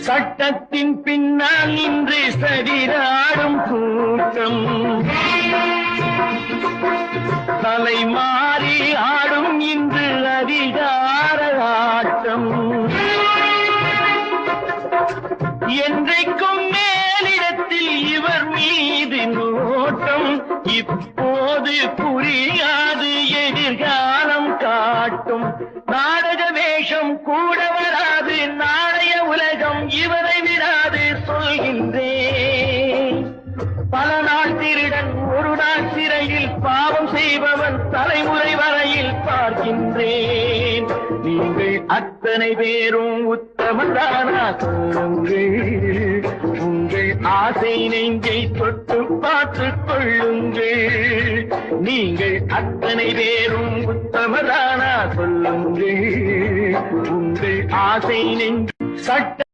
சட்டத்தின் பின்னால் நின்று சதிராடும் கூட்டம், தலை மாறி ஆடும் இன்று அதிகார ஆட்டம். என்றைக்கும் மேலிடத்தில் இவர் மீது நோட்டம், இப்போது புரியாது எதிர்காலம் காட்டும். நாடக வேஷம் கூட வராது, நாளைய உலகம் இவரை விடாது சொல்கின்றேன். பல நாள் திருடன் ஒரு நாள் சிறையில், பாவம் செய்பவன் தலைமுறை வரையில் பார்க்கின்றேன். நீங்கள் அத்தனை பேரும் உத்தமதானா சொல்லுங்கள், உங்கள் ஆசை நெஞ்சை தொட்டு பார்த்துக் கொள்ளுங்கள். நீங்கள் அத்தனை பேரும் உத்தமதானா சொல்லுங்கள், உங்கள் ஆசை நெஞ்சு சட்ட